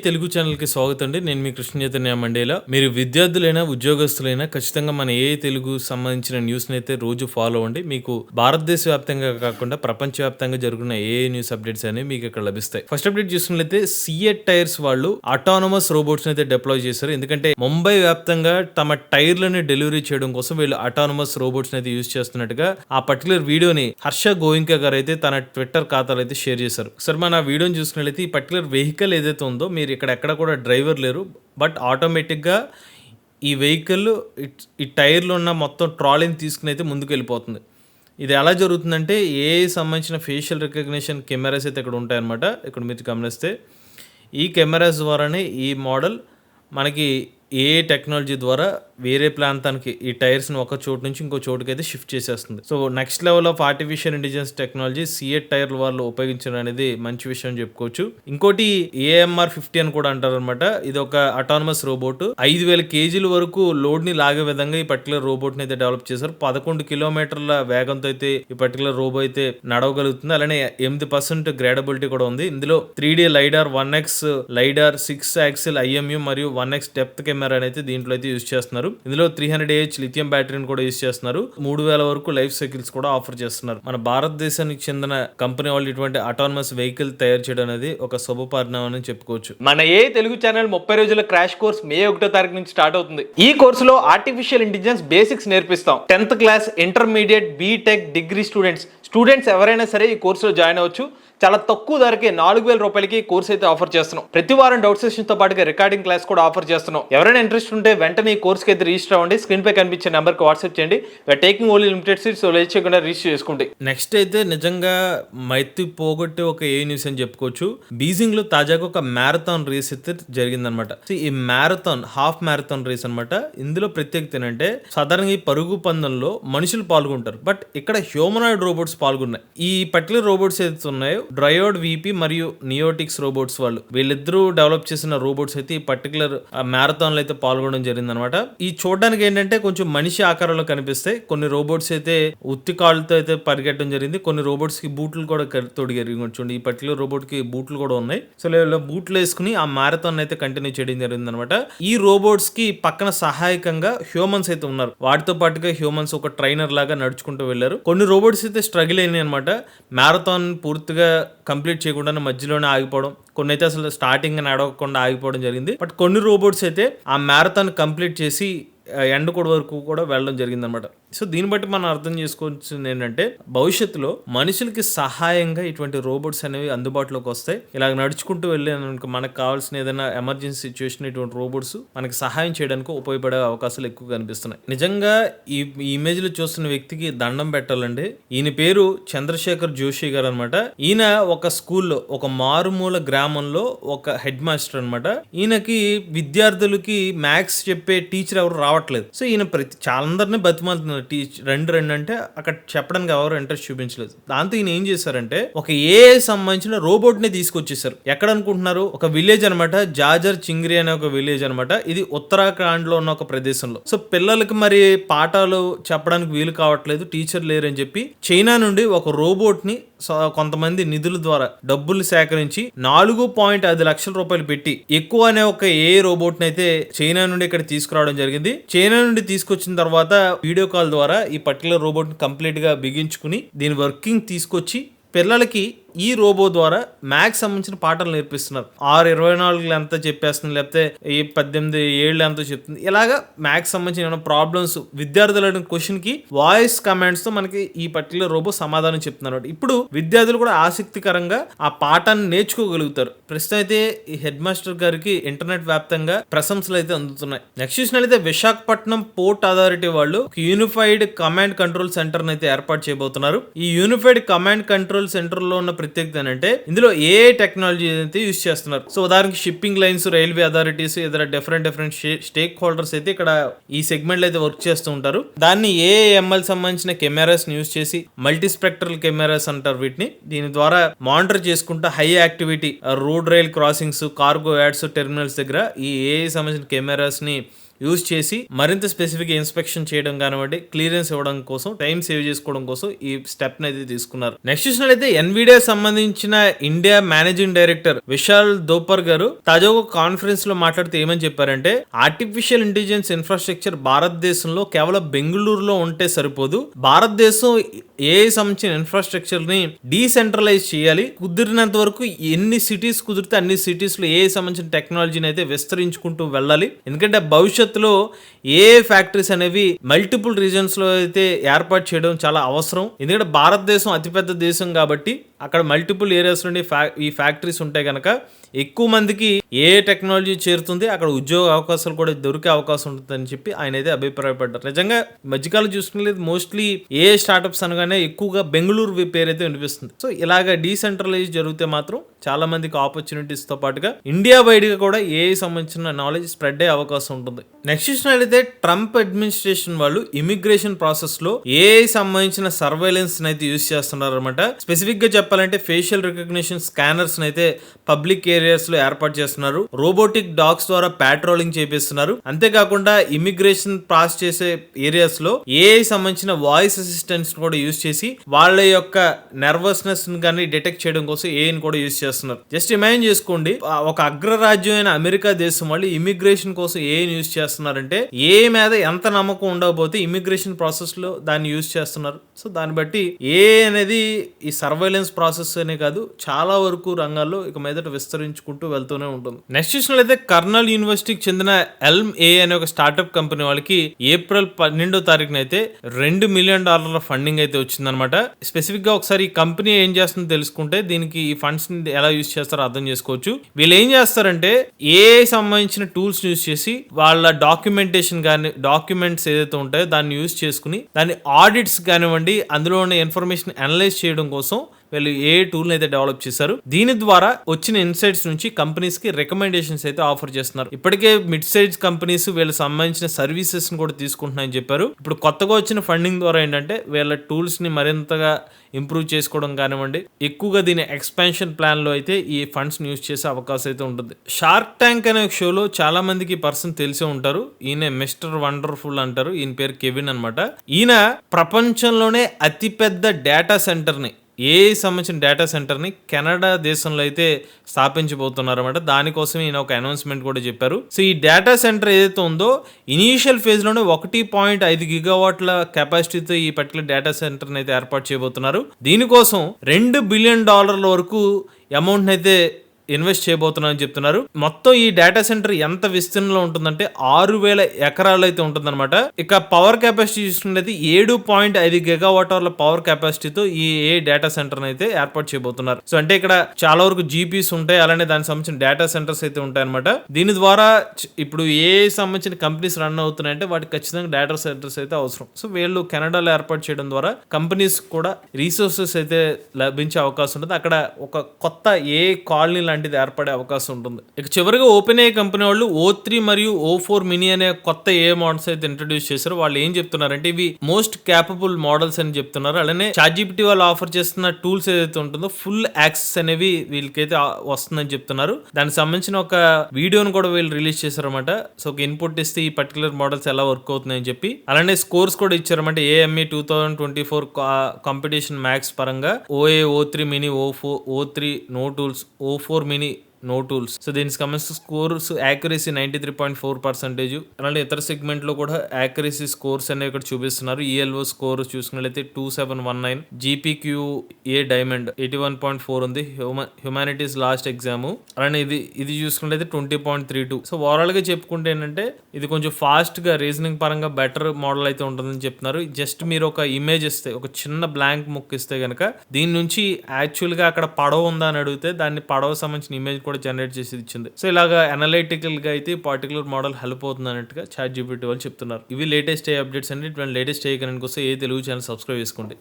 తెలుగు ఛానల్‌కి స్వాగతం అండి. నేను మీ కృష్ణ చైతన్య మండేల. మీరు విద్యార్థులైనా, ఉద్యోగస్తులైనా ఖచ్చితంగా మన తెలుగు సంబంధించిన న్యూస్‌నైతే రోజు ఫాలో అవ్వండి. మీకు భారతదేశ వ్యాప్తంగా కాకుండా ప్రపంచవ్యాప్తంగా జరుగుతున్న న్యూస్ అప్డేట్స్ అనేవి మీకు ఇక్కడ లభిస్తాయి. ఫస్ట్ అప్డేట్ చూసుకున్నట్లయితే సిఎట్ టైర్స్ వాళ్ళు అటానమస్ రోబోట్స్‌ని అయితే డిప్లాయ్ చేశారు. ఎందుకంటే ముంబై వ్యాప్తంగా తమ టైర్‌లని డెలివరీ చేయడం కోసం వీళ్ళు అటానమస్ రోబోట్స్‌ని అయితే యూజ్ చేస్తున్నట్టుగా ఆ పర్టికులర్ వీడియోని హర్ష గోయింకా గారు అయితే తన ట్విట్టర్ ఖాతాలో అయితే షేర్ చేశారు. ఒకసారి మనం ఆ వీడియోని చూసుకున్నట్లయితే ఈ పర్టికులర్ వెహికల్ ఏదైతే ఉందో మీరు ఇక్కడ ఎక్కడ కూడా డ్రైవర్ లేరు. బట్ ఆటోమేటిక్‌గా ఈ వెహికల్ ఈ టైర్‌లో ఉన్న మొత్తం ట్రాలీని తీసుకుని అయితే ముందుకు వెళ్ళిపోతుంది. ఇది ఎలా జరుగుతుందంటే సంబంధించిన ఫేషియల్ రికగ్నిషన్ కెమెరాస్ అయితే ఇక్కడ ఉంటాయన్నమాట. ఇక్కడ మీరు గమనిస్తే ఈ కెమెరాస్ ద్వారానే ఈ మోడల్ మనకి టెక్నాలజీ ద్వారా వేరే ప్రాంతానికి ఈ టైర్స్ని ఒక చోటు నుంచి ఇంకో చోటుకి అయితే షిఫ్ట్ చేసేస్తుంది. So next level of artificial intelligence technology CEAT టైర్ల వాళ్ళు ఉపయోగించడం అనేది మంచి విషయం చెప్పుకోవచ్చు. ఇంకోటి AMR 50 అని కూడా అంటారు అనమాట. ఇది ఒక అటానమస్ రోబోట్. 5,000 kg వరకు లోడ్ ని లాగే విధంగా ఈ పర్టికులర్ రోబోట్ ని అయితే డెవలప్ చేశారు. 11 కిలోమీటర్ల వేగంతో అయితే ఈ పర్టికులర్ రోబో అయితే నడవగలుగుతుంది. అలానే 8% గ్రేడబిలిటీ కూడా ఉంది. ఇందులో 3D lidar, 1x lidar, 6 axle IMU మరియు 1x డెప్త్ కెమెరా అయితే దీంట్లో అయితే యూజ్ చేస్తున్నారు. ఇందులో 300Ah లిథియం బ్యాటరీని కూడా యూజ్ చేస్తున్నారు. 3,000 వరకు లైఫ్ సైకిల్స్ కూడా ఆఫర్ చేస్తున్నారు. మన భారతదేశానికి చెందిన కంపెనీ వాళ్ళు ఇటువంటి అటానమస్ వెహికల్ తయారు చేయడం అనేది ఒక శుభ పరిణామం అని చెప్పుకోవచ్చు. మన తెలుగు ఛానల్ 30 రోజుల క్రాష్ కోర్స్ మే 1వ తారీఖు నుంచి స్టార్ట్ అవుతుంది. ఈ కోర్సులో ఆర్టిఫిషియల్ ఇంటెలిజెన్స్ బేసిక్స్ నేర్పిస్తాం. 10th class, intermediate, BTech, degree students ఎవరైనా సరే ఈ కోర్సులో జాయిన్ అవ్వచ్చు. చాలా తక్కువ ధరకే 4,000 రూపాయలకి కోర్స్ అయితే ఆఫర్ చేస్తున్నాం. ప్రతి వారం డౌట్ సెషన్ తో పాటుగా రికార్డింగ్ క్లాస్ కూడా ఆఫర్ చేస్తున్నాం. ఎవరైనా ఇంట్రెస్ట్ ఉంటే వెంటనే ఈ కోర్స్కి అయితే రిజిస్టర్ అవ్వండి. స్క్రీన్ పై కనిపించే నెంబర్కి వాట్సాప్ చేయండి. Taking only limited seats, late చేయకుండా రిజిస్టర్ చేసుకోండి. నెక్స్ట్ అయితే నిజంగా మైత్రి పోగొట్టే ఒక న్యూస్ అని చెప్పుకోవచ్చు. బీజింగ్ లో తాజాగా ఒక మ్యారథాన్ రేస్ అయితే జరిగిందనమాట. ఈ మ్యారథాన్ హాఫ్ మ్యారథాన్ రేస్ అనమాట. ఇందులో ప్రత్యేకత ఏంటంటే సాధారణంగా ఈ పరుగు పందెంలో మనుషులు పాల్గొంటారు. బట్ ఇక్కడ హ్యూమనాయిడ్ రోబోట్స్ పాల్గొన్నాయి. ఈ పర్టికులర్ రోబోట్స్ ఏదైతే ఉన్నాయో డ్రయోడ్ VP మరియు నియోటిక్స్ రోబోట్స్ వీళ్ళిద్దరూ డెవలప్ చేసిన రోబోట్స్ అయితే ఈ పర్టికులర్ మ్యారథాన్ లో అయితే పాల్గొనడం జరిగింది అనమాట. ఈ చూడడానికి ఏంటంటే కొంచెం మనిషి ఆకారంలో కనిపిస్తాయి. కొన్ని రోబోట్స్ అయితే ఉత్తి కాళ్ళతో అయితే పరిగెట్టడం జరిగింది. కొన్ని రోబోట్స్ కి బూట్లు కూడా తొడిగారు. చూడండి, ఈ పర్టికులర్ రోబోట్ కి బూట్లు కూడా ఉన్నాయి. సో బూట్లు వేసుకుని ఆ మ్యారథాన్ అయితే కంటిన్యూ చేయడం జరిగింది అనమాట. ఈ రోబోట్స్ కి పక్కన సహాయకంగా హ్యూమన్స్ అయితే ఉన్నారు. వాటితో పాటుగా హ్యూమన్స్ ఒక ట్రైనర్ లాగా నడుచుకుంటూ వెళ్లారు. కొన్ని రోబోట్స్ అయితే స్ట్రగుల్ అయినాయి అనమాట. మ్యారథాన్ పూర్తిగా కంప్లీట్ చేయకుండా మధ్యలోనే ఆగిపోవడం, కొన్ని అయితే అసలు స్టార్టింగ్ నడవకుండా ఆగిపోవడం జరిగింది. బట్ కొన్ని రోబోట్స్ అయితే ఆ మ్యారథాన్ కంప్లీట్ చేసి ఎండ్ కూడా వరకు కూడా వెళ్ళడం జరిగింది అనమాట. సో దీన్ని బట్టి మనం అర్థం చేసుకోవాల్సింది ఏంటంటే భవిష్యత్తులో మనుషులకి సహాయంగా ఇటువంటి రోబోట్స్ అనేవి అందుబాటులోకి వస్తాయి. ఇలా నడుచుకుంటూ వెళ్ళాక మనకు కావాల్సిన ఏదైనా ఎమర్జెన్సీ సిచ్యువేషన్ ఇటువంటి రోబోట్స్ మనకి సహాయం చేయడానికి ఉపయోగపడే అవకాశాలు ఎక్కువ కనిపిస్తున్నాయి. నిజంగా ఈ ఇమేజ్ లో చూస్తున్న వ్యక్తికి దండం పెట్టాలండి. ఈయన పేరు చంద్రశేఖర్ జోషి గారు అనమాట. ఈయన ఒక స్కూల్లో, ఒక మారుమూల గ్రామంలో ఒక హెడ్ మాస్టర్ అనమాట. ఈయనకి విద్యార్థులకి మ్యాథ్స్ చెప్పే టీచర్ ఎవరు రావట్లేదు. సో ఈయన చాలా అందరినీ బతిమాలుతున్నారు, రెండు అంటే అక్కడ చెప్పడానికి ఎవరు ఇంట్రెస్ట్ చూపించలేదు. దాంతో ఈయన ఏం చేశారంటే ఒక సంబంధించిన రోబోట్ ని తీసుకొచ్చేసారు. ఎక్కడ అనుకుంటున్నారు? ఒక విలేజ్ అనమాట, జాజర్ చింగ్రీ అనే ఒక విలేజ్ అనమాట. ఇది ఉత్తరాఖండ్ లో ఉన్న ఒక ప్రదేశంలో. సో పిల్లలకి మరి పాఠాలు చెప్పడానికి వీలు కావట్లేదు, టీచర్ లేరని చెప్పి చైనా నుండి ఒక రోబోట్ ని కొంతమంది నిధుల ద్వారా డబ్బులు సేకరించి 4.5 లక్షల రూపాయలు పెట్టి ఎక్కువ అనే ఒక రోబోట్ ని అయితే చైనా నుండి ఇక్కడ తీసుకురావడం జరిగింది. చైనా నుండి తీసుకొచ్చిన తర్వాత వీడియో కాల్ ద్వారా ఈ పర్టికులర్ రోబోట్ ని కంప్లీట్ గా బిగించుకుని దీని వర్కింగ్ తీసుకొచ్చి పిల్లలకి ఈ రోబో ద్వారా మ్యాథ్స్ సంబంధించిన పాఠాలు నేర్పిస్తున్నారు. 6-24 ఎంత చెప్పేస్తుంది, లేకపోతే 18 ఏళ్ళు ఎంతో చెప్తుంది. ఇలాగా మ్యాథ్స్ సంబంధించిన ప్రాబ్లమ్స్ విద్యార్థుల క్వశ్చన్ కి వాయిస్ కమాండ్స్ తో మనకి ఈ పర్టికులర్ రోబో సమాధానం చెప్తున్నారు. ఇప్పుడు విద్యార్థులు కూడా ఆసక్తికరంగా ఆ పాఠాన్ని నేర్చుకోగలుగుతారు. ప్రస్తుతం అయితే ఈ హెడ్ మాస్టర్ గారికి ఇంటర్నెట్ వ్యాప్తంగా ప్రశంసలు అయితే అందుతున్నాయి. నెక్స్ట్ చూసినట్లయితే విశాఖపట్నం పోర్ట్ అథారిటీ వాళ్ళు యూనిఫైడ్ కమాండ్ కంట్రోల్ సెంటర్ అయితే ఏర్పాటు చేయబోతున్నారు. ఈ యూనిఫైడ్ కమాండ్ కంట్రోల్ సెంటర్ లో ఉన్న ప్రత్యేకత ఏంటంటే ఇందులో టెక్నాలజీ అయితే యూజ్ చేస్తున్నారు. సో ఉదాహరణకి షిప్పింగ్ లైన్స్, రైల్వే అథారిటీస్, ఇతర డిఫరెంట్ స్టేక్ హోల్డర్స్ అయితే ఇక్కడ ఈ సెగ్మెంట్ లో అయితే వర్క్ చేస్తూ ఉంటారు. దాన్ని ML సంబంధించిన కెమెరాస్ యూజ్ చేసి, మల్టీ స్పెక్ట్రల్ కెమెరాస్ అంటారు వీటిని. దీని ద్వారా మానిటర్ చేసుకుంటూ high activity road rail crossings, cargo ads, terminals దగ్గర ఈ సంబంధించిన కెమెరాస్ ని యూజ్ చేసి మరింత స్పెసిఫిక్ ఇన్స్పెక్షన్ చేయడం కానివ్వండి, క్లియరెన్స్ ఇవ్వడం కోసం, టైం సేవ్ చేసుకోవడం కోసం ఈ స్టెప్ అయితే తీసుకున్నారు. నెక్స్ట్ చూసినట్లయితే ఎన్విడియా సంబంధించిన ఇండియా మేనేజింగ్ డైరెక్టర్ విశాల్ దోపర్ గారు తాజాగా ఒక కాన్ఫరెన్స్ లో మాట్లాడుతూ ఏమని చెప్పారంటే, ఆర్టిఫిషియల్ ఇంటెలిజెన్స్ ఇన్ఫ్రాస్ట్రక్చర్ భారతదేశంలో కేవలం బెంగళూరులో ఉంటే సరిపోదు, భారతదేశం ఏఐ సంబంధించిన ఇన్ఫ్రాస్ట్రక్చర్ ని డీసెంట్రలైజ్ చేయాలి. కుదిరినంత వరకు ఎన్ని సిటీస్ కుదిరితే అన్ని సిటీస్ లో ఏఐ సంబంధించిన టెక్నాలజీని అయితే విస్తరించుకుంటూ వెళ్ళాలి. ఎందుకంటే భవిష్యత్తులో ఏఐ ఫ్యాక్టరీస్ అనేవి మల్టిపుల్ రీజన్స్ లో అయితే ఏర్పాటు చేయడం చాలా అవసరం. ఎందుకంటే భారతదేశం అతిపెద్ద దేశం కాబట్టి అక్కడ మల్టిపుల్ ఏరియాస్ నుండి ఈ ఫ్యాక్టరీస్ ఉంటే కనుక ఎక్కువ మందికి ఏ టెక్నాలజీ చేరుతుంది, అక్కడ ఉద్యోగ అవకాశాలు కూడా దొరికే అవకాశం ఉంటుందని చెప్పి ఆయన అయితే అభిప్రాయపడ్డారు. నిజంగా మధ్యకాలం చూసుకునేది మోస్ట్లీ ఏ స్టార్టప్స్ అనగానే ఎక్కువగా బెంగళూరు పేరైతే వినిపిస్తుంది. సో ఇలాగ డీసెంట్రలైజ్ జరిగితే మాత్రం చాలా మందికి ఆపర్చునిటీస్ తో పాటుగా ఇండియా వైడ్ గా కూడా ఏ సంబంధించిన నాలెడ్జ్ స్ప్రెడ్ అయ్యే అవకాశం ఉంటుంది. నెక్స్ట్ చూసినట్లయితే ట్రంప్ అడ్మినిస్ట్రేషన్ వాళ్ళు ఇమిగ్రేషన్ ప్రాసెస్ లో ఏ సంబంధించిన సర్వైలెన్స్ అయితే యూజ్ చేస్తున్నారు అనమాట. స్పెసిఫిక్ గా చెప్పాలంటే ఫేషియల్ రికగ్నిషన్ స్కానర్స్ అయితే పబ్లిక్ ఏరియాస్ లో ఏర్పాటు చేస్తున్నారు. రోబోటిక్ డాగ్స్ ద్వారా పాట్రోలింగ్ చేపిస్తున్నారు. అంతేకాకుండా ఇమిగ్రేషన్ పాస్ చేసే ఏరియాస్ లో ఏఐ సంబంధించిన వాయిస్ అసిస్టెంట్స్ కూడా యూజ్ చేసి వాళ్ళ యొక్క నర్వస్నెస్ కానీ డిటెక్ట్ చేయడం కోసం ఏఐని కూడా యూజ్ చేస్తున్నారు. జస్ట్ ఇమాజిన్ చేసుకోండి, ఒక అగ్రరాజ్యం అయిన అమెరికా దేశం వాళ్ళు ఇమిగ్రేషన్ కోసం ఏఐని యూజ్ చేస్తున్నారంటే ఏ మీద ఎంత నమ్మకం ఉండకపోతే ఇమిగ్రేషన్ ప్రాసెస్ లో దాన్ని యూజ్ చేస్తున్నారు. సో దాన్ని బట్టి ఏఐ అనేది ఈ సర్వైలెన్స్ ప్రాసెస్ అనే కాదు, చాలా వరకు రంగాల్లో ఇక మీదట విస్తరించుకుంటూ వెళ్తూనే ఉంటుంది. నెక్స్ట్ చూసినట్లయితే కర్నల్ యూనివర్సిటీకి చెందిన ఎల్మ్ ఏ అనే ఒక స్టార్ట్అప్ కంపెనీ వాళ్ళకి ఏప్రిల్ 12వ తారీఖున అయితే $2 మిలియన్ ఫండింగ్ అయితే వచ్చిందనమాట. స్పెసిఫిక్ గా ఒకసారి ఈ కంపెనీ ఏం చేస్తుందో తెలుసుకుంటే దీనికి ఈ ఫండ్స్ ఎలా యూజ్ చేస్తారో అర్థం చేసుకోవచ్చు. వీళ్ళు ఏం చేస్తారంటే ఏఐ సంబంధించిన టూల్స్ యూజ్ చేసి వాళ్ళ డాక్యుమెంటేషన్ కానీ డాక్యుమెంట్స్ ఏదైతే ఉంటాయో దాన్ని యూజ్ చేసుకుని దాని ఆడిట్స్ కానివ్వండి, అందులో ఉన్న ఇన్ఫర్మేషన్ అనలైజ్ చేయడం కోసం వీళ్ళు ఏ టూల్ అయితే డెవలప్ చేశారు. దీని ద్వారా వచ్చిన ఇన్సైట్స్ నుంచి కంపెనీస్ కి రికమెండేషన్స్ అయితే ఆఫర్ చేస్తున్నారు. ఇప్పటికే మిడ్ సైజ్ కంపెనీస్ వీళ్ళకి సంబంధించిన సర్వీసెస్ ని కూడా తీసుకుంటున్నాయని చెప్పారు. ఇప్పుడు కొత్తగా వచ్చిన ఫండింగ్ ద్వారా ఏంటంటే వీళ్ళ టూల్స్ ని మరింతగా ఇంప్రూవ్ చేసుకోవడం కానివ్వండి, ఎక్కువగా దీని ఎక్స్పాన్షన్ ప్లాన్ లో అయితే ఈ ఫండ్స్ యూజ్ చేసే అవకాశం అయితే ఉంటుంది. షార్క్ ట్యాంక్ అనే షోలో చాలా మందికి ఈ పర్సన్ తెలిసే ఉంటారు. ఈయన మిస్టర్ వండర్ఫుల్ అంటారు. ఈయన పేరు కెవిన్ అన్నమాట. ఈయన ప్రపంచంలోనే అతిపెద్ద డేటా సెంటర్ ని సంబంధించిన డేటా సెంటర్ ని కెనడా దేశంలో అయితే స్థాపించబోతున్నారు అనమాట. దానికోసం ఈయన ఒక అనౌన్స్మెంట్ కూడా చెప్పారు. సో ఈ డేటా సెంటర్ ఏదైతే ఉందో ఇనీషియల్ ఫేజ్ లోనే 1.5 గిగావాట్ల కెపాసిటీతో ఈ పర్టికులర్ డేటా సెంటర్ అయితే ఏర్పాటు చేయబోతున్నారు. దీనికోసం $2 బిలియన్ వరకు అమౌంట్ అయితే ఇన్వెస్ట్ చేయబోతున్నారని చెప్తున్నారు. మొత్తం ఈ డేటా సెంటర్ ఎంత విస్తీర్ణంలో ఉంటుందంటే 6,000 ఎకరాలు అయితే ఉంటుందన్నమాట. ఇక పవర్ కెపాసిటీ చూసుకున్నది 7.5 గిగావాట్ అవర్ల పవర్ కెపాసిటీతో ఈ డేటా సెంటర్ అయితే ఏర్పాటు చేయబోతున్నారు. సో అంటే ఇక్కడ చాలా వరకు జీపీస్ ఉంటాయి, అలానే దానికి సంబంధించిన డేటా సెంటర్స్ అయితే ఉంటాయి అనమాట. దీని ద్వారా ఇప్పుడు ఏ సంబంధించిన కంపెనీస్ రన్ అవుతున్నాయంటే వాటికి ఖచ్చితంగా డేటా సెంటర్స్ అయితే అవసరం. సో వీళ్ళు కెనడాలో ఏర్పాటు చేయడం ద్వారా కంపెనీస్ కూడా రీసోర్సెస్ అయితే లభించే అవకాశం ఉంటుంది. అక్కడ ఒక కొత్త ఏ కాలనీ లాంటిది ఏర్పడే అవకాశం ఉంటుంది. ఇక చివరిగా ఓపెన్ AI కంపెనీ వాళ్ళు O3 మరియు O4 మినీ అనే కొత్త ఏ మోడల్స్ అయితే ఇంట్రడ్యూస్ చేశారు. వాళ్ళు ఏం చెప్తున్నారంటే ఇవి మోస్ట్ క్యాపబుల్ మోడల్స్ అని చెప్తున్నారు. అలానే ChatGPT వాళ్ళు ఆఫర్ చేస్తున్న టూల్స్ ఏదైతే ఉంటుందో ఫుల్ యాక్సెస్ అనేవి వీళ్ళకైతే వస్తుందని చెప్తున్నారు. దానికి సంబంధించిన ఒక వీడియోను కూడా వీళ్ళు రిలీజ్ చేశారన్నమాట. సో ఒక ఇన్పుట్ ఇస్తే ఈ పర్టికులర్ మోడల్స్ ఎలా వర్క్ అవుతున్నాయని చెప్పి, అలానే స్కోర్స్ కూడా ఇచ్చారన్నమాట. AME 2024 కాంపిటీషన్ మ్యాక్స్ పరంగా OA, O3 mini, O3 no tools, O4 mini no tools. So దీనికి సంబంధించిన స్కోర్స్ యాక్యురసీ 93.4%. అలానే ఇతర సెగ్మెంట్ లో కూడా యాక్యురసీ స్కోర్స్ అనేవి ఇక్కడ చూపిస్తున్నారు. ELO స్కోర్ చూసుకున్నట్లయితే 2719, GPQA డైమండ్ 81.4 ఉంది. Humanities last exam. అలానే ఇది చూసుకున్నట్లయితే 20.32. సో ఓవరాల్ గా చెప్పుకుంటే ఏంటంటే ఇది కొంచెం ఫాస్ట్ గా రీజనింగ్ పరంగా బెటర్ మోడల్ అయితే ఉంటుందని చెప్తున్నారు. జస్ట్ మీరు ఒక ఇమేజ్ ఇస్తే, ఒక చిన్న బ్లాంక్ ముక్ ఇస్తే గనక దీని నుంచి యాక్చువల్ గా అక్కడ పడవ ఉందా అని అడిగితే దాన్ని పడవ సంబంధించిన ఇమేజ్ కూడా జనరేట్ చేసి ఇచ్చింది. సో ఇలాగా అనలైటికల్ గా అయితే పర్టికులర్ మోడల్ హెల్ప్ అవుతుంది అన్నట్టుగా ChatGPT వాళ్ళు చెప్తున్నారు. ఇవి లేటెస్ట్ అప్డేట్స్ అండి. ఇటువంటి లేటెస్ట్ కరెంట్ కోసం ఏ తెలుగు ఛానల్ సబ్స్క్రైబ్ చేసుకోండి.